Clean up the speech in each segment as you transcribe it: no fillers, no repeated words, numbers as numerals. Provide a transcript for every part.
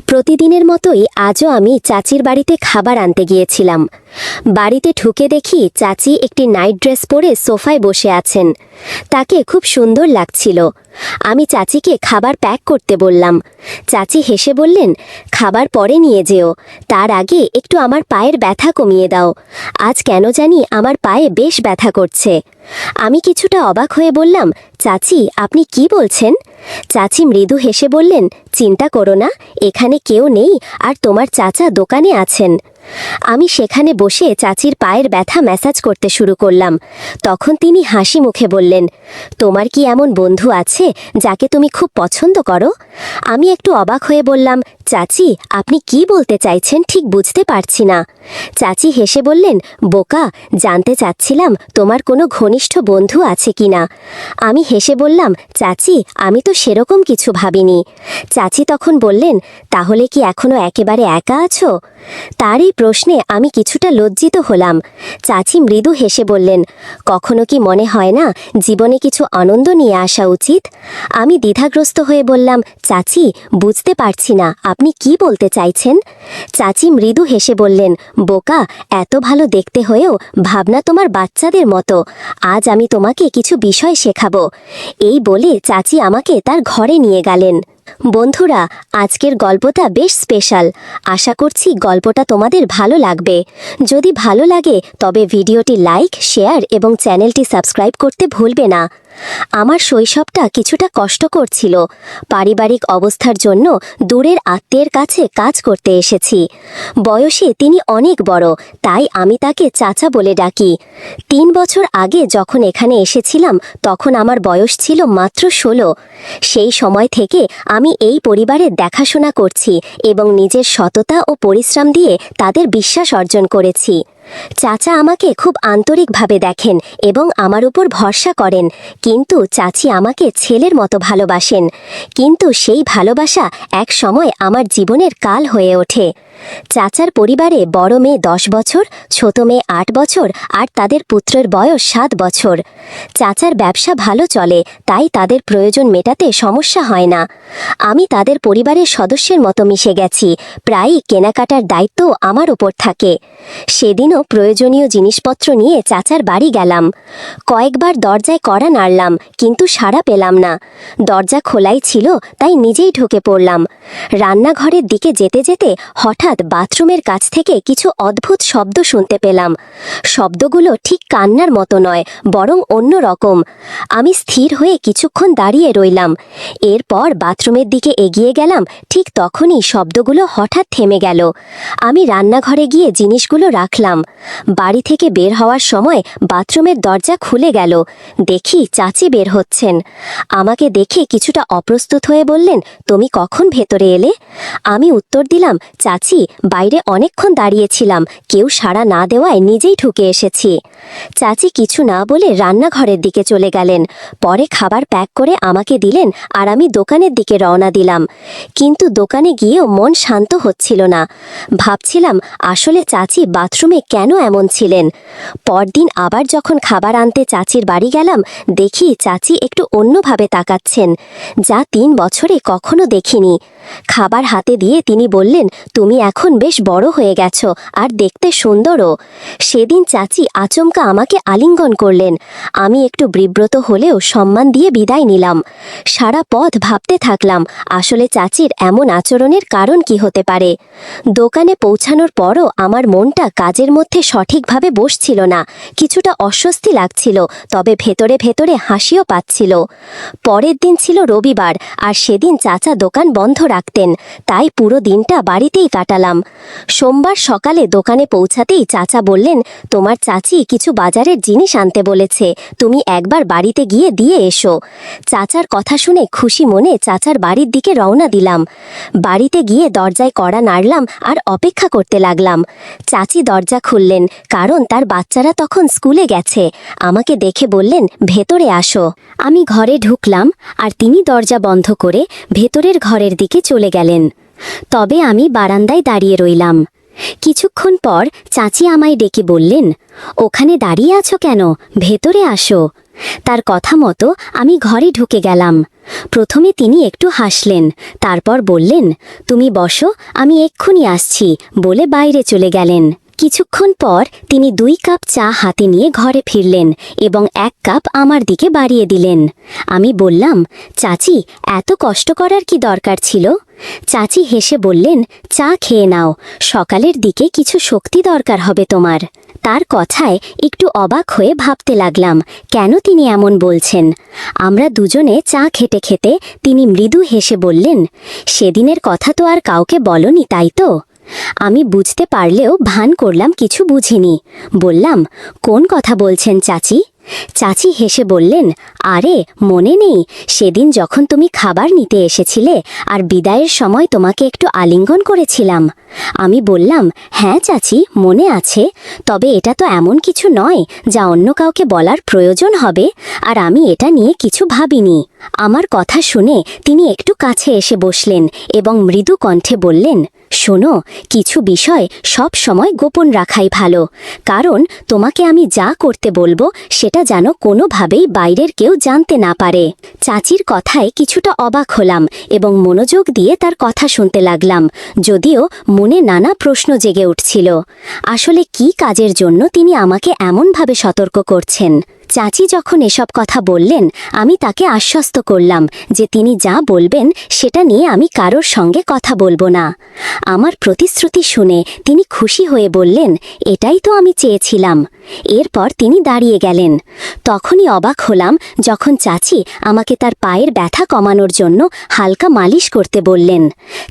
প্রতিদিনের মতোই আজও আমি চাচির বাড়িতে খাবার আনতে গিয়েছিলাম। বাড়িতে ঢুকে দেখি চাচি একটি নাইট ড্রেস পরে সোফায় বসে আছেন। তাকে খুব সুন্দর লাগছিল। আমি চাচিকে খাবার প্যাক করতে বললাম। চাচি হেসে বললেন, খাবার পরে নিয়ে যেও, তার আগে একটু আমার পায়ের ব্যথা কমিয়ে দাও। আজ কেন জানি আমার পায়ে বেশ ব্যথা করছে। আমি কিছুটা অবাক হয়ে বললাম, চাচি আপনি কি বলছেন? চাচি মৃদু হেসে বললেন, চিন্তা করো না, এখানে কেউ নেই আর তোমার চাচা দোকানে আছেন। আমি সেখানে বসে চাচির পায়ের ব্যথা ম্যাসাজ করতে শুরু করলাম। তখন তিনি হাসি মুখে বললেন, তোমার কি এমন বন্ধু আছে যাকে তুমি খুব পছন্দ করো? আমি একটু অবাক হয়ে বললাম, চাচি আপনি কি বলতে চাইছেন ঠিক বুঝতে পারছি না। চাচি হেসে বললেন, বোকা, জানতে চাচ্ছিলাম তোমার কোনো ঘনিষ্ঠ বন্ধু আছে কিনা। আমি হেসে বললাম, চাচি আমি তো সেরকম কিছু ভাবিনি। চাচি তখন বললেন, তাহলে কি এখনো একেবারে একা আছো? তার এই প্রশ্নে আমি কিছুটা লজ্জিত হলাম। চাচি মৃদু হেসে বললেন, কখনো কি মনে হয় না জীবনে কিছু আনন্দ নিয়ে আসা উচিত? আমি দ্বিধাগ্রস্ত হয়ে বললাম, চাচি বুঝতে পারছি না আপনি কি বলতে চাইছেন। চাচি মৃদু হেসে বললেন, বোকা, এত ভালো দেখতে হয়েও ভাবনা তোমার বাচ্চাদের মতো। আজ আমি তোমাকে কিছু বিষয় শেখাবো। এই বলে চাচি আমাকে তার ঘরে নিয়ে গেলেন। বন্ধুরা, আজকের গল্পটা বেশ স্পেশাল। আশা করছি গল্পটা তোমাদের ভালো লাগবে। যদি ভালো লাগে তবে ভিডিওটি লাইক, শেয়ার এবং চ্যানেলটি সাবস্ক্রাইব করতে ভুলবে না। আমার শৈশবটা কিছুটা কষ্টকর ছিল। পারিবারিক অবস্থার জন্য দূরের আত্মীয়ের কাছে কাজ করতে এসেছি। বয়সে তিনি অনেক বড়, তাই আমি তাকে চাচা বলে ডাকি। 3 বছর আগে যখন এখানে এসেছিলাম তখন আমার বয়স ছিল মাত্র 16। সেই সময় থেকে আমি এই পরিবারের দেখাশোনা করছি এবং নিজের সততা ও পরিশ্রম দিয়ে তাদের বিশ্বাস অর্জন করেছি। চাচা আমাকে খুব আন্তরিকভাবে দেখেন এবং আমার উপর ভরসা করেন, কিন্তু চাচি আমাকে ছেলের মতো ভালোবাসেন। কিন্তু সেই ভালোবাসা এক সময় আমার জীবনের কাল হয়ে ওঠে। চাচার পরিবারে বড় মেয়ে 10 বছর, ছোট মেয়ে 8 বছর আর তাদের পুত্রের বয়স 7 বছর। চাচার ব্যবসা ভালো চলে, তাই তাদের প্রয়োজন মেটাতে সমস্যা হয় না। আমি তাদের পরিবারের সদস্যের মতো মিশে গেছি। প্রায়ই কেনাকাটার দায়িত্ব আমার ওপর থাকে। সেদিনও প্রয়োজনীয় জিনিসপত্র নিয়ে চাচার বাড়ি গেলাম। কয়েকবার দরজায় কড়া নাড়লাম, কিন্তু সাড়া পেলাম না। দরজা খোলাই ছিল, তাই নিজেই ঢুকে পড়লাম। রান্নাঘরের দিকে যেতে যেতে হঠাৎ বাথরুমের কাছ থেকে কিছু অদ্ভুত শব্দ শুনতে পেলাম। শব্দগুলো ঠিক কান্নার মতো নয়, বরং অন্য রকম। আমি স্থির হয়ে কিছুক্ষণ দাঁড়িয়ে রইলাম। এরপর বাথরুমের দিকে এগিয়ে গেলাম। ঠিক তখনই শব্দগুলো হঠাৎ থেমে গেল। আমি রান্নাঘরে গিয়ে জিনিসগুলো রাখলাম। বাড়ি থেকে বের হওয়ার সময় বাথরুমের দরজা খুলে গেল। দেখি চাচি বের হচ্ছেন। আমাকে দেখে কিছুটা অপ্রস্তুত হয়ে বললেন, তুমি কখন ভেতরে এলে? আমি উত্তর দিলাম, চাচি বাইরে অনেকক্ষণ দাঁড়িয়েছিলাম, কেউ সাড়া না দেওয়ায় নিজেই ঢুকে এসেছি। চাচি কিছু না বলে রান্নাঘরের দিকে চলে গেলেন। পরে খাবার প্যাক করে আমাকে দিলেন আর আমি দোকানের দিকে রওনা দিলাম। কিন্তু দোকানে গিয়েও মন শান্ত হচ্ছিল না। ভাবছিলাম আসলে চাচি বাথরুমে কেন এমন ছিলেন। পরদিন আবার যখন খাবার আনতে চাচির বাড়ি গেলাম, দেখি চাচি একটু অন্যভাবে তাকাচ্ছেন, যা 3 বছরে কখনো দেখিনি। খাবার হাতে দিয়ে তিনি বললেন, তুমি এখন বেশ বড় হয়ে গেছো আর দেখতে সুন্দরও। সেদিন চাচি আচমকা আমাকে আলিঙ্গন করলেন। আমি একটু বিব্রত হলেও সম্মান দিয়ে বিদায় নিলাম। সারা পথ ভাবতে থাকলাম আসলে চাচির এমন আচরণের কারণ কি হতে পারে। দোকানে পৌঁছানোর পরও আমার মনটা কাজের মধ্যে সঠিকভাবে বসছিল না। কিছুটা অস্বস্তি লাগছিল, তবে ভেতরে ভেতরে হাসিও পাচ্ছিল। পরের দিন ছিল রবিবার, আর সেদিন চাচা দোকান বন্ধ রাখতেন, তাই পুরো দিনটা বাড়িতেই কাটালাম। সোমবার সকালে দোকানে পৌঁছাতেই চাচা বললেন, তোমার চাচি কিছু বাজারের জিনিস আনতে বলেছে, তুমি একবার বাড়িতে গিয়ে দিয়ে এসো। চাচার কথা শুনে খুশি মনে চাচার বাড়ির দিকে রওনা দিলাম। বাড়িতে গিয়ে দরজায় কড়া নাড়লাম আর অপেক্ষা করতে লাগলাম। চাচি দরজা খুললেন, কারণ তার বাচ্চারা তখন স্কুলে গেছে। আমাকে দেখে বললেন, ভেতরে আসো। আমি ঘরে ঢুকলাম আর তিনি দরজা বন্ধ করে ভেতরের ঘরের দিকে চলে গেলেন। তবে আমি বারান্দায় দাঁড়িয়ে রইলাম। কিছুক্ষণ পর চাচি আমায় ডেকে বললেন, ওখানে দাঁড়িয়ে আছো কেন? ভেতরে আসো। তার কথা মতো আমি ঘরে ঢুকে গেলাম। প্রথমে তিনি একটু হাসলেন, তারপর বললেন, তুমি বসো, আমি এক্ষুনি আসছি বলে বাইরে চলে গেলেন। কিছুক্ষণ পর তিনি 2 কাপ চা হাতে নিয়ে ঘরে ফিরলেন এবং 1 কাপ আমার দিকে বাড়িয়ে দিলেন। আমি বললাম, চাচি, এত কষ্ট করার কি দরকার ছিল? চাচি হেসে বললেন, চা খেয়ে নাও, সকালের দিকে কিছু শক্তি দরকার হবে তোমার। তার কথায় একটু অবাক হয়ে ভাবতে লাগলাম, কেন তিনি এমন বলছেন। আমরা দুজনে চা খেতে খেতে তিনি মৃদু হেসে বললেন, সেদিনের কথা তো আর কাউকে বলনি, তাই তো? আমি বুঝতে পারলেও ভান করলাম কিছু বুঝিনি। বললাম, কোন কথা বলছেন চাচি? চাচি হেসে বললেন, আরে মনে নেই সেদিন যখন তুমি খাবার নিতে এসেছিলে আর বিদায়ের সময় তোমাকে একটু আলিঙ্গন করেছিলাম? আমি বললাম, হ্যাঁ চাচি, মনে আছে, তবে এটা তো এমন কিছু নয় যা অন্য কাউকে বলার প্রয়োজন হবে, আর আমি এটা নিয়ে কিছু ভাবিনি। আমার কথা শুনে তিনি একটু কাছে এসে বসলেন এবং মৃদু কণ্ঠে বললেন, শোনো, কিছু বিষয় সব সময় গোপন রাখাই ভালো, কারণ তোমাকে আমি যা করতে বলবো সেটা যেন কোনোভাবেই বাইরের কেউ জানতে না পারে। চাচির কথায় কিছুটা অবাক হলাম এবং মনোযোগ দিয়ে তার কথা শুনতে লাগলাম, যদিও মনে নানা প্রশ্ন জেগে উঠছিল। আসলে কি কাজের জন্য তিনি আমাকে এমনভাবে সতর্ক করছেন? চাচি যখন এসব কথা বললেন, আমি তাকে আশ্বস্ত করলাম যে তিনি যা বলবেন সেটা নিয়ে আমি কারোর সঙ্গে কথা বলবো না। আমার প্রতিশ্রুতি শুনে তিনি খুশি হয়ে বললেন, এটাই তো আমি চেয়েছিলাম। এরপর তিনি দাঁড়িয়ে গেলেন। তখনই অবাক হলাম যখন চাচি আমাকে তার পায়ের ব্যথা কমানোর জন্য হালকা মালিশ করতে বললেন।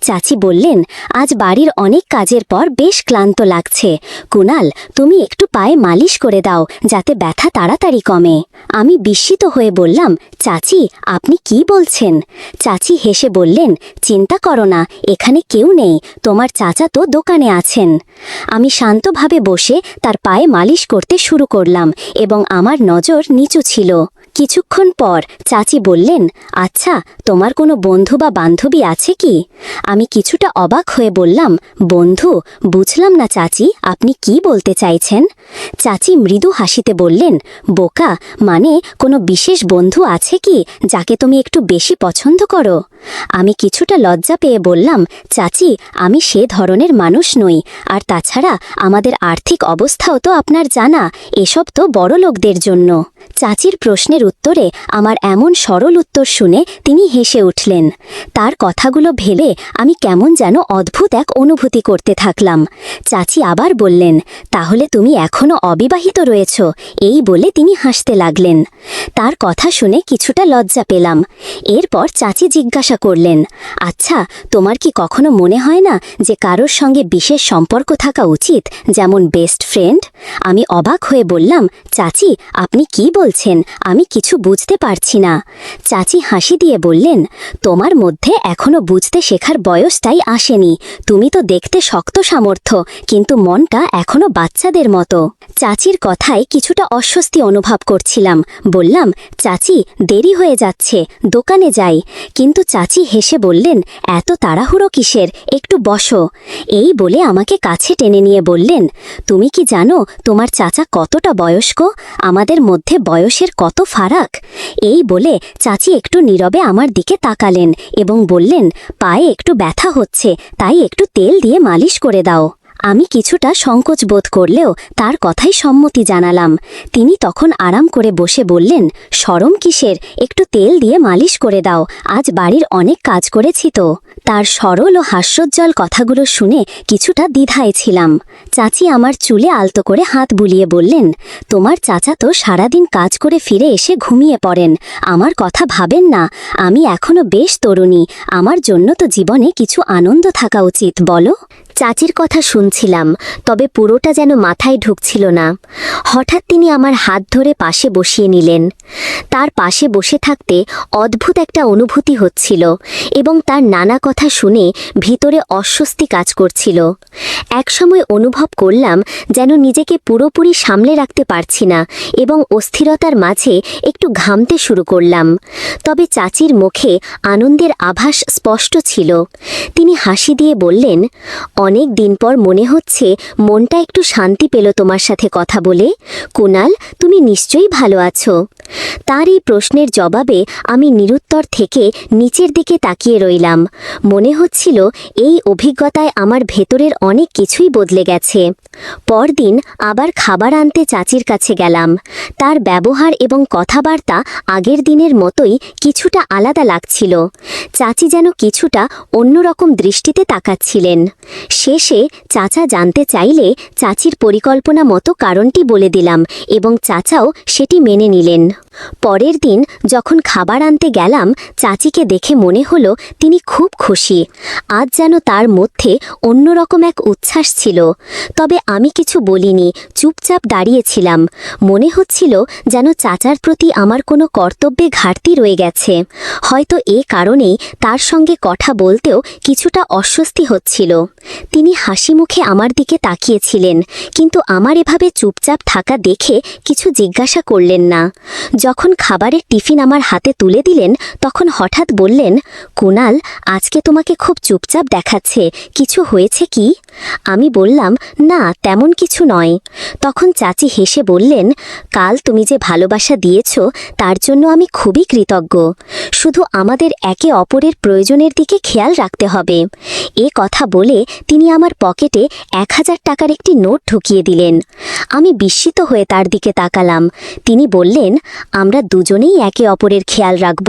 চাচি বললেন, আজ বাড়ির অনেক কাজের পর বেশ ক্লান্ত লাগছে, কুনাল, তুমি একটু পায়ে মালিশ করে দাও যাতে ব্যথা তাড়াতাড়ি কমে। আমি বিস্মিত হয়ে বললাম, চাচি, আপনি কি বলছেন? চাচি হেসে বললেন, চিন্তা করো না, এখানে কেউ নেই, তোমার চাচা তো দোকানে আছেন। আমি শান্তভাবে বসে তার পায়ে মালিশ করতে শুরু করলাম এবং আমার নজর নিচু ছিল। কিছুক্ষণ পর চাচি বললেন, আচ্ছা, তোমার কোনো বন্ধু বা বান্ধবী আছে কি? আমি কিছুটা অবাক হয়ে বললাম, বন্ধু? বুঝলাম না চাচি, আপনি কি বলতে চাইছেন? চাচি মৃদু হাসিতে বললেন, বোকা, মানে কোনো বিশেষ বন্ধু আছে কি যাকে তুমি একটু বেশি পছন্দ করো? আমি কিছুটা লজ্জা পেয়ে বললাম, চাচি, আমি সে ধরনের মানুষ নই, আর তাছাড়া আমাদের আর্থিক অবস্থাও তো আপনার জানা, এসব তো বড় লোকদের জন্য। চাচির প্রশ্নের উত্তরে আমার এমন সরল উত্তর শুনে তিনি হেসে উঠলেন। তার কথাগুলো ভেবে আমি কেমন যেন অদ্ভুত এক অনুভূতি করতে থাকলাম। চাচি আবার বললেন, তাহলে তুমি এখনো অবিবাহিত রয়েছ? এই বলে তিনি হাসতে লাগলেন। তার কথা শুনে কিছুটা লজ্জা পেলাম। এরপর চাচি জিজ্ঞাসা করলেন, আচ্ছা, তোমার কি কখনো মনে হয় না যে কারোর সঙ্গে বিশেষ সম্পর্ক থাকা উচিত, যেমন বেস্ট ফ্রেন্ড? আমি অবাক হয়ে বললাম, চাচি, আপনি কি বলছেন? আমি কিছু বুঝতে পারছি না। চাচি হাসি দিয়ে বললেন, তোমার মধ্যে এখনো বুঝতে শেখার বয়সটাই আসেনি, তুমি তো দেখতে শক্ত সামর্থ্য, কিন্তু মনটা এখনো বাচ্চাদের মতো। চাচির কথায় কিছুটা অস্বস্তি অনুভব করছিলাম। বললাম, চাচি, দেরি হয়ে যাচ্ছে, দোকানে যাই। কিন্তু চাচি হেসে বললেন, এত তাড়াহুড়ো কিসের, একটু বসো। এই বলে আমাকে কাছে টেনে নিয়ে বললেন, তুমি কি জানো তোমার চাচা কতটা বয়স্ক? আমাদের মধ্যে বয়সের কত ফারাক। এই বলে চাচি একটু নীরবে আমার দিকে তাকালেন এবং বললেন, পায়ে একটু ব্যথা হচ্ছে, তাই একটু তেল দিয়ে মালিশ করে দাও। আমি কিছুটা সংকোচ বোধ করলেও তার কথাই সম্মতি জানালাম। তিনি তখন আরাম করে বসে বললেন, শরম কিসের, একটু তেল দিয়ে মালিশ করে দাও, আজ বাড়ির অনেক কাজ করেছি তো। তার সরল ও হাস্যোজ্জ্বল কথাগুলো শুনে কিছুটা দ্বিধায় ছিলাম। চাচি আমার চুলে আলতো করে হাত বুলিয়ে বললেন, তোমার চাচা তো সারাদিন কাজ করে ফিরে এসে ঘুমিয়ে পড়েন, আমার কথা ভাবেন না? আমি এখনো বেশ তরুণী, আমার জন্য তো জীবনে কিছু আনন্দ থাকা উচিত, বলো? চাচির কথা শুনছিলাম, তবে পুরোটা যেন মাথায় ঢুকছিল না। হঠাৎ তিনি আমার হাত ধরে পাশে বসিয়ে নিলেন। তার পাশে বসে থাকতে অদ্ভুত একটা অনুভূতি হচ্ছিল এবং তার নানা কথা শুনে ভিতরে অস্বস্তি কাজ করছিল। একসময় অনুভব করলাম যেন নিজেকে পুরোপুরি সামলে রাখতে পারছি না এবং অস্থিরতার মাঝে একটু ঘামতে শুরু করলাম। তবে চাচির মুখে আনন্দের আভাস স্পষ্ট ছিল। তিনি হাসি দিয়ে বললেন, অনেক দিন পর মনে হচ্ছে মনটা একটু শান্তি পেল তোমার সাথে কথা বলে। কুনাল, তুমি নিশ্চয়ই ভালো আছো? তার এই প্রশ্নের জবাবে আমি নিরুত্তর থেকে নিচের দিকে তাকিয়ে রইলাম। মনে হচ্ছিল এই অভিজ্ঞতায় আমার ভেতরের অনেক কিছুই বদলে গেছে। পরদিন আবার খাবার আনতে চাচির কাছে গেলাম। তার ব্যবহার এবং কথাবার্তা আগের দিনের মতোই কিছুটা আলাদা লাগছিল। চাচি যেন কিছুটা অন্যরকম দৃষ্টিতে তাকাচ্ছিলেন। শেষে চাচা জানতে চাইলে চাচির পরিকল্পনা মতো কারণটি বলে দিলাম এবং চাচাও সেটি মেনে নিলেন। পরের দিন যখন খাবার আনতে গেলাম, চাচিকে দেখে মনে হলো তিনি খুব খুশি। আজ যেন তার মধ্যে অন্যরকম এক উচ্ছ্বাস ছিল। তবে আমি কিছু বলিনি, চুপচাপ দাঁড়িয়েছিলাম। মনে হচ্ছিল যেন চাচার প্রতি আমার কোনো কর্তব্যে ঘাটতি রয়ে গেছে। হয়তো এ কারণেই তার সঙ্গে কথা বলতেও কিছুটা অস্বস্তি হচ্ছিল। তিনি হাসি মুখে আমার দিকে তাকিয়েছিলেন, কিন্তু আমার এভাবে চুপচাপ থাকা দেখে কিছু জিজ্ঞাসা করলেন না। যখন খাবারের টিফিন আমার হাতে তুলে দিলেন, তখন হঠাৎ বললেন, কুনাল, আজকে তোমাকে খুব চুপচাপ দেখাচ্ছে, কিছু হয়েছে কি? আমি বললাম, না, তেমন কিছু নয়। তখন চাচি হেসে বললেন, কাল তুমি যে ভালোবাসা দিয়েছ তার জন্য আমি খুবই কৃতজ্ঞ। শুধু আমাদের একে অপরের প্রয়োজনের দিকে খেয়াল রাখতে হবে। এ কথা বলে তিনি আমার পকেটে 1000 টাকার একটি নোট ঢুকিয়ে দিলেন। আমি বিস্মিত হয়ে তার দিকে তাকালাম। তিনি বললেন, আমরা দুজনেই একে অপরের খেয়াল রাখব,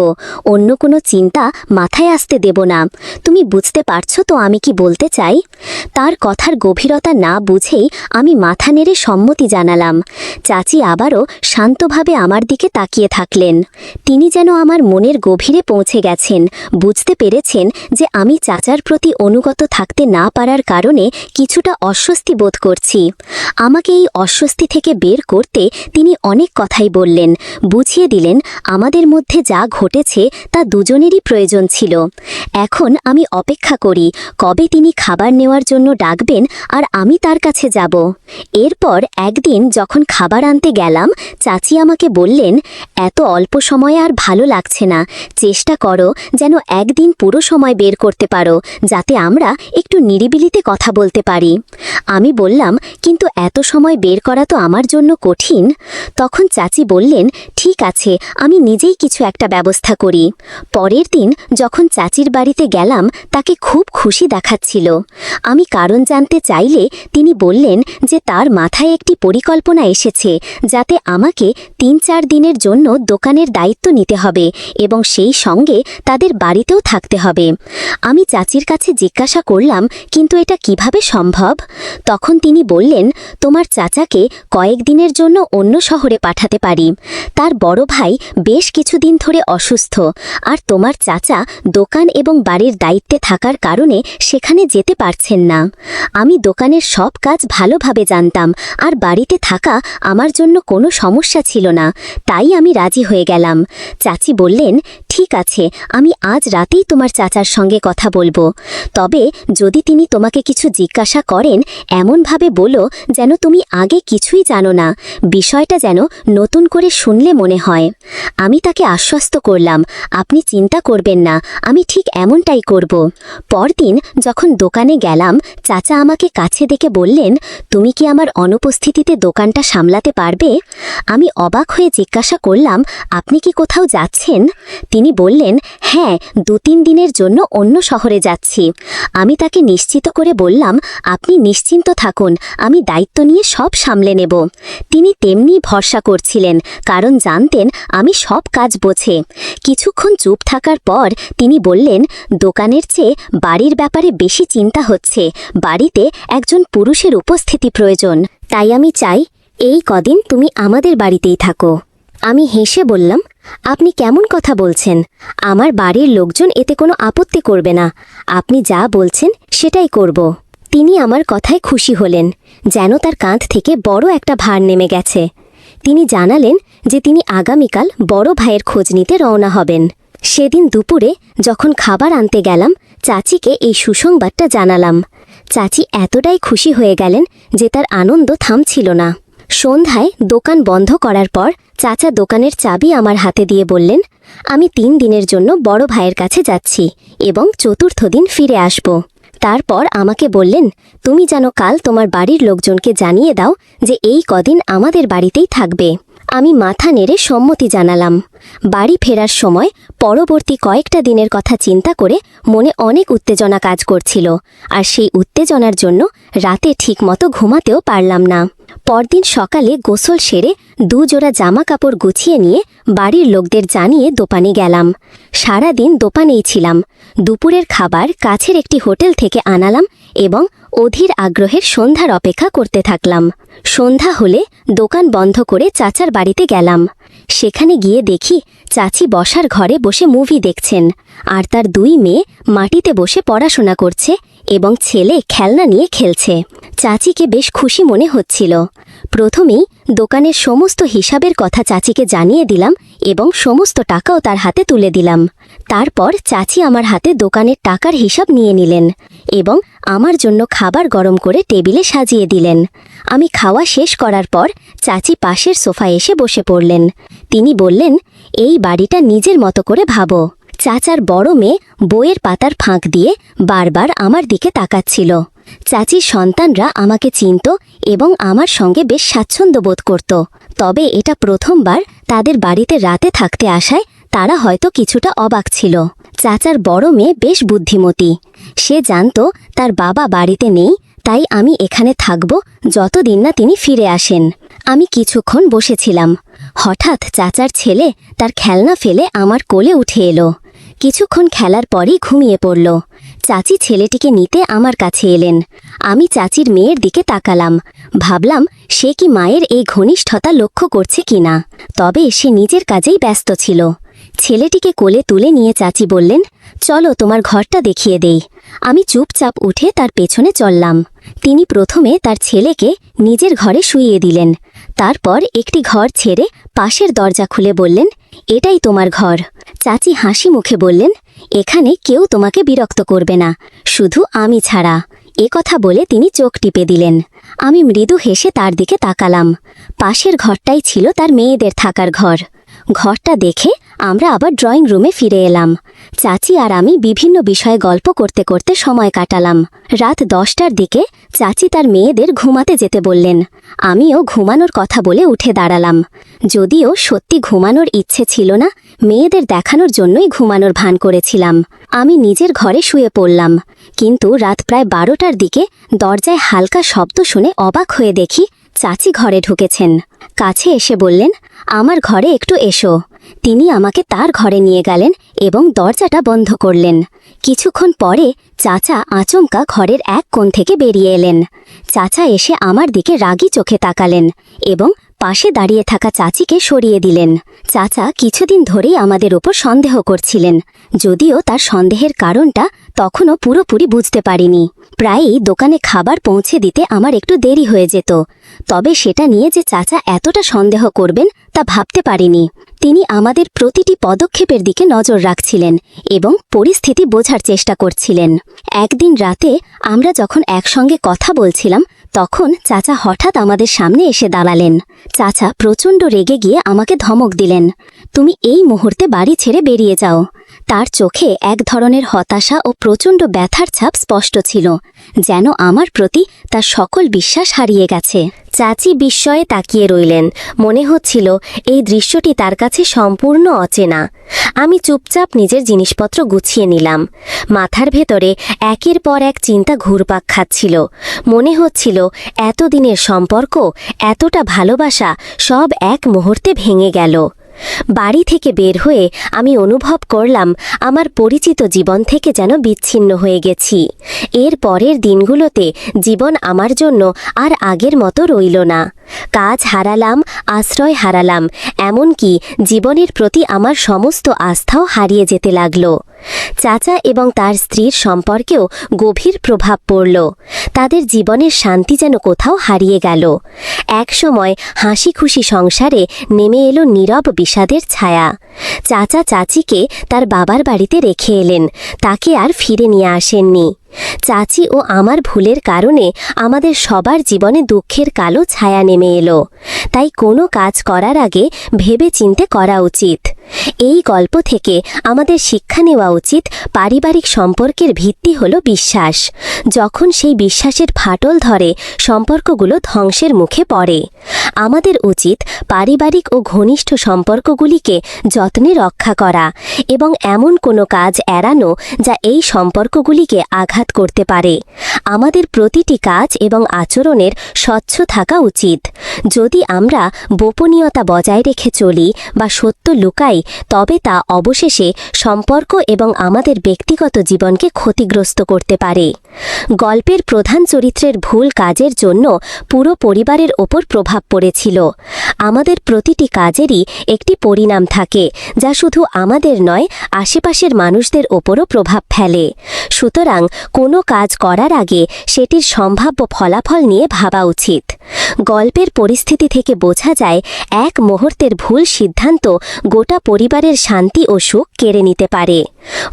অন্য কোনো চিন্তা মাথায় আসতে দেব না। তুমি বুঝতে পারছো তো আমি কি বলতে চাই? তার কথার গভীরতা না বুঝেই আমি মাথা নেড়ে সম্মতি জানালাম। চাচি আবারও শান্তভাবে আমার দিকে তাকিয়ে থাকলেন। তিনি যেন আমার মনের গভীরে পৌঁছে গেছেন, বুঝতে পেরেছেন যে আমি চাচার প্রতি অনুগত থাকতে না পারার কারণে কিছুটা অস্বস্তি বোধ করছি। আমাকে এই অস্বস্তি থেকে বের করতে তিনি অনেক কথাই বললেন, বুঝিয়ে দিলেন আমাদের মধ্যে যা ঘটেছে তা দুজনেরই প্রয়োজন ছিল। এখন আমি অপেক্ষা করি কবে তিনি খাবার নেওয়ার জন্য ডাকবেন আর আমি তার কাছে যাব। এরপর একদিন যখন খাবার আনতে গেলাম, চাচি আমাকে বললেন, এত অল্প সময়ে আর ভালো লাগছে না, চেষ্টা করো যেন একদিন পুরো সময় বের করতে পারো, যাতে আমরা একটু নিরিবিলিতে কথা বলতে পারি। আমি বললাম, কিন্তু এত সময় বের করা তো আমার জন্য কঠিন। তখন চাচি বললেন, ঠিক আছে, আমি নিজেই কিছু একটা ব্যবস্থা করি। পরের দিন যখন চাচির বাড়িতে গেলাম, তাকে খুব খুশি দেখাচ্ছিল। আমি কারণ জানতে চাইলে তিনি বললেন যে তার মাথায় একটি পরিকল্পনা এসেছে, যাতে আমাকে 3-4 দিনের জন্য দোকানের দায়িত্ব নিতে হবে এবং সেই সঙ্গে তাদের বাড়িতেও থাকতে হবে। আমি চাচির কাছে জিজ্ঞাসা করলাম, কিন্তু এটা কিভাবে সম্ভব? তখন তিনি বললেন, তোমার চাচাকে কয়েকদিনের জন্য অন্য শহরে পাঠাতে পারি। তার বড় ভাই বেশ কিছুদিন ধরে অসুস্থ, আর তোমার চাচা দোকান এবং বাড়ির দায়িত্বে থাকার কারণে সেখানে যেতে পারছেন না। আমি দোকানের সব কাজ ভালোভাবে জানতাম, আর বাড়িতে থাকা আমার জন্য কোনো সমস্যা ছিল না, তাই আমি রাজি হয়ে গেলাম। চাচি বললেন, ঠিক আছে, আমি আজ রাতেই তোমার চাচার সঙ্গে কথা বলবো। তবে যদি তিনি তোমাকে কিছু জিজ্ঞাসা করেন, এমনভাবে বলো যেন তুমি আগে কিছুই জানো না, বিষয়টা যেন নতুন করে শুনলে মনে হয়। আমি তাকে আশ্বস্ত করলাম, আপনি চিন্তা করবেন না, আমি ঠিক এমনটাই করব। পরদিন যখন দোকানে গেলাম, চাচা আমাকে কাছে ডেকে বললেন, তুমি কি আমার অনুপস্থিতিতে দোকানটা সামলাতে পারবে? আমি অবাক হয়ে জিজ্ঞাসা করলাম, আপনি কি কোথাও যাচ্ছেন? তিনি বললেন, হ্যাঁ, 2-3 দিনের জন্য অন্য শহরে যাচ্ছি। আমি তাকে নিশ্চিত করে বললাম, আপনি নিশ্চিন্ত থাকুন, আমি দায়িত্ব নিয়ে সব সামলে নেব। তিনি তেমনি ভরসা করছিলেন, কারণ জানতেন আমি সব কাজ বোঝে। কিছুক্ষণ চুপ থাকার পর তিনি বললেন, দোকানের চেয়ে বাড়ির ব্যাপারে বেশি চিন্তা হচ্ছে, বাড়িতে একজন পুরুষের উপস্থিতি প্রয়োজন। তাই আমি চাই এই কদিন তুমি আমাদের বাড়িতেই থাকো। আমি হেসে বললাম, আপনি কেমন কথা বলছেন? আমার বাড়ির লোকজন এতে কোনো আপত্তি করবে না, আপনি যা বলছেন সেটাই করব। তিনি আমার কথায় খুশি হলেন, যেন তার কাঁধ থেকে বড় একটা ভার নেমে গেছে। তিনি জানালেন যে তিনি আগামীকাল বড় ভাইয়ের খোঁজ নিতে রওনা হবেন। সেদিন দুপুরে যখন খাবার আনতে গেলাম, চাচিকে এই সুসংবাদটা জানালাম। চাচি এতটাই খুশি হয়ে গেলেন যে তার আনন্দ থামছিল না। সন্ধ্যায় দোকান বন্ধ করার পর চাচা দোকানের চাবি আমার হাতে দিয়ে বললেন, আমি 3 দিনের জন্য বড় ভাইয়ের কাছে যাচ্ছি এবং 4র্থ দিন ফিরে আসব। তারপর আমাকে বললেন, তুমি যেন কাল তোমার বাড়ির লোকজনকে জানিয়ে দাও যে এই কদিন আমাদের বাড়িতেই থাকবে। আমি মাথা নেড়ে সম্মতি জানালাম। বাড়ি ফেরার সময় পরবর্তী কয়েকটা দিনের কথা চিন্তা করে মনে অনেক উত্তেজনা কাজ করছিল, আর সেই উত্তেজনার জন্য রাতে ঠিকমতো ঘুমাতেও পারলাম না। পরদিন সকালে গোসল সেরে 2 জোড়া জামা কাপড় গুছিয়ে নিয়ে বাড়ির লোকদের জানিয়ে দোকানে গেলাম। সারাদিন দোকানেই ছিলাম। দুপুরের খাবার কাছের একটি হোটেল থেকে আনালাম এবং অধীর আগ্রহের সন্ধ্যার অপেক্ষা করতে থাকলাম। সন্ধ্যা হলে দোকান বন্ধ করে চাচার বাড়িতে গেলাম। সেখানে গিয়ে দেখি চাচি বসার ঘরে বসে মুভি দেখছেন, আর তার 2 মেয়ে মাটিতে বসে পড়াশোনা করছে এবং ছেলে খেলনা নিয়ে খেলছে। চাচিকে বেশ খুশি মনে হচ্ছিল। প্রথমেই দোকানের সমস্ত হিসাবের কথা চাচিকে জানিয়ে দিলাম এবং সমস্ত টাকাও তার হাতে তুলে দিলাম। তারপর চাচি আমার হাতে দোকানের টাকার হিসাব নিয়ে নিলেন এবং আমার জন্য খাবার গরম করে টেবিলে সাজিয়ে দিলেন। আমি খাওয়া শেষ করার পর চাচি পাশের সোফায় এসে বসে পড়লেন। তিনি বললেন, এই বাড়িটা নিজের মতো করে ভাবো। চাচার বড় মেয়ে বইয়ের পাতার ফাঁক দিয়ে বারবার আমার দিকে তাকাচ্ছিল। চাচির সন্তানরা আমাকে চিনত এবং আমার সঙ্গে বেশ স্বাচ্ছন্দ্য বোধ করত। তবে এটা প্রথমবার তাদের বাড়িতে রাতে থাকতে আসায় তারা হয়তো কিছুটা অবাক ছিল। চাচার বড় মেয়ে বেশ বুদ্ধিমতী। সে জানত তার বাবা বাড়িতে নেই, তাই আমি এখানে থাকব যতদিন না তিনি ফিরে আসেন। আমি কিছুক্ষণ বসেছিলাম। হঠাৎ চাচার ছেলে তার খেলনা ফেলে আমার কোলে উঠে এলো। কিছুক্ষণ খেলার পরই ঘুমিয়ে পড়ল। চাচি ছেলেটিকে নিতে আমার কাছে এলেন। আমি চাচির মেয়ের দিকে তাকালাম। ভাবলাম সে কি মায়ের এই ঘনিষ্ঠতা লক্ষ্য করছে কিনা। তবে সে নিজের কাজেই ব্যস্ত ছিল। ছেলেটিকে কোলে তুলে নিয়ে চাচি বললেন, চলো তোমার ঘরটা দেখিয়ে দেই। আমি চুপচাপ উঠে তার পেছনে চললাম। তিনি প্রথমে তার ছেলেকে নিজের ঘরে শুইয়ে দিলেন। তারপর একটি ঘর ছেড়ে পাশের দরজা খুলে বললেন, এটাই তোমার ঘর। চাচি হাসি মুখে বললেন, এখানে কেউ তোমাকে বিরক্ত করবে না, শুধু আমি ছাড়া। কথা বলে তিনি চোখ টিপে দিলেন। আমি মৃদু হেসে তার দিকে তাকালাম। পাশের ঘরটাই ছিল তার মেয়েদের থাকার ঘর। ঘরটা দেখে আমরা আবার ড্রয়িং রুমে ফিরে এলাম। চাচি আর আমি বিভিন্ন বিষয়ে গল্প করতে করতে সময় কাটালাম। রাত 10টার দিকে চাচি তার মেয়েদের ঘুমাতে যেতে বললেন। আমিও ঘুমানোর কথা বলে উঠে দাঁড়ালাম। যদিও সত্যি ঘুমানোর ইচ্ছে ছিল না, মেয়েদের দেখানোর জন্যই ঘুমানোর ভান করেছিলাম। আমি নিজের ঘরে শুয়ে পড়লাম। কিন্তু রাত প্রায় 12টার দিকে দরজায় হালকা শব্দ শুনে অবাক হয়ে দেখি চাচি ঘরে ঢুকেছেন। কাছে এসে বললেন, আমার ঘরে একটু এসো। তিনি আমাকে তার ঘরে নিয়ে গেলেন এবং দরজাটা বন্ধ করলেন। কিছুক্ষণ পরে চাচা আচমকা ঘরের এক কোণ থেকে বেরিয়ে এলেন। চাচা এসে আমার দিকে রাগী চোখে তাকালেন এবং পাশে দাঁড়িয়ে থাকা চাচিকে সরিয়ে দিলেন। চাচা কিছুদিন ধরেই আমাদের উপর সন্দেহ করছিলেন, যদিও তার সন্দেহের কারণটা তখনও পুরোপুরি বুঝতে পারিনি। প্রায়ই দোকানে খাবার পৌঁছে দিতে আমার একটু দেরি হয়ে যেত, তবে সেটা নিয়ে যে চাচা এতটা সন্দেহ করবেন তা ভাবতে পারিনি। তিনি আমাদের প্রতিটি পদক্ষেপের দিকে নজর রাখছিলেন এবং পরিস্থিতি বোঝার চেষ্টা করছিলেন। একদিন রাতে আমরা যখন একসঙ্গে কথা বলছিলাম, তখন চাচা হঠাৎ আমাদের সামনে এসে দাঁড়ালেন। চাচা প্রচণ্ড রেগে গিয়ে আমাকে ধমক দিলেন, তুমি এই মুহূর্তে বাড়ি ছেড়ে বেরিয়ে যাও। তার চোখে এক ধরনের হতাশা ও প্রচণ্ড ব্যথার ছাপ স্পষ্ট ছিল, যেন আমার প্রতি তার সকল বিশ্বাস হারিয়ে গেছে। চাচি বিস্ময়ে তাকিয়ে রইলেন। মনে হচ্ছিল এই দৃশ্যটি তার কাছে সম্পূর্ণ অচেনা। আমি চুপচাপ নিজের জিনিসপত্র গুছিয়ে নিলাম। মাথার ভেতরে একের পর এক চিন্তা ঘুরপাক খাচ্ছিল। মনে হচ্ছিল এতদিনের সম্পর্ক, এতটা ভালোবাসা সব এক মুহূর্তে ভেঙে গেল। বাড়ি থেকে বের হয়ে আমি অনুভব করলাম আমার পরিচিত জীবন থেকে যেন বিচ্ছিন্ন হয়ে গেছি। এর পরের দিনগুলোতে জীবন আমার জন্য আর আগের মতো রইল না। কাজ হারালাম, আশ্রয় হারালাম, এমনকি জীবনের প্রতি আমার সমস্ত আস্থাও হারিয়ে যেতে লাগল। চাচা এবং তার স্ত্রীর সম্পর্কেও গভীর প্রভাব পড়ল। তাদের জীবনের শান্তি যেন কোথাও হারিয়ে গেল। একসময় হাসি খুশি সংসারে নেমে এলো নীরব বিষাদের ছায়া। চাচা চাচিকে তার বাবার বাড়িতে রেখে এলেন, তাকে আর ফিরে নিয়ে আসেননি। চাচি ও আমার ভুলের কারণে আমাদের সবার জীবনে দুঃখের কালো ছায়া নেমে এলো। তাই কোনো কাজ করার আগে ভেবে চিন্তে করা উচিত। এই গল্প থেকে আমাদের শিক্ষা নেওয়া উচিত পারিবারিক সম্পর্কের ভিত্তি হলো বিশ্বাস। যখন সেই বিশ্বাসের ফাটল ধরে সম্পর্কগুলো ধ্বংসের মুখে পড়ে। আমাদের উচিত পারিবারিক ও ঘনিষ্ঠ সম্পর্কগুলিকে যত্নে রক্ষা করা এবং এমন কোনো কাজ এড়ানো যা এই সম্পর্কগুলিকে আঘাত করতে পারে। আমাদের প্রতিটি কাজ এবং আচরণের স্বচ্ছ থাকা উচিত। যদি আমরা গোপনীয়তা বজায় রেখে চলি বা সত্য লুকাই, তবে তা অবশেষে সম্পর্ক এবং আমাদের ব্যক্তিগত জীবনকে ক্ষতিগ্রস্ত করতে পারে। গল্পের প্রধান চরিত্রের ভুল কাজের জন্য পুরো পরিবারের ওপর প্রভাব পড়েছিল। আমাদের প্রতিটি কাজেরই একটি পরিণাম থাকে, যা শুধু আমাদের নয়, আশেপাশের মানুষদের ওপরও প্রভাব ফেলে। সুতরাং কোনো কাজ করার আগে সেটির সম্ভাব্য ফলাফল নিয়ে ভাবা উচিত। গল্পের পরিস্থিতি থেকে বোঝা যায় এক মুহূর্তের ভুল সিদ্ধান্ত গোটা পরিবারের শান্তি ও সুখ কেড়ে নিতে পারে।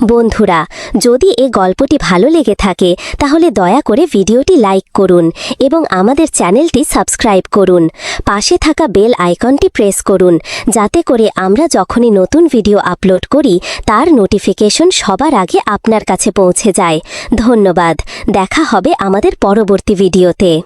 বন্ধুরা, যদি এই গল্পটি ভালো লেগে থাকে তাহলে দয়া করে ভিডিওটি লাইক করুন এবং আমাদের চ্যানেলটি সাবস্ক্রাইব করুন। পাশে থাকা বেল আইকনটি প্রেস করুন, যাতে করে আমরা যখনই নতুন ভিডিও আপলোড করি তার নোটিফিকেশন সবার আগে আপনার কাছে পৌঁছে যায়। ধন্যবাদ। দেখা হবে আমাদের পরবর্তী ভিডিওতে।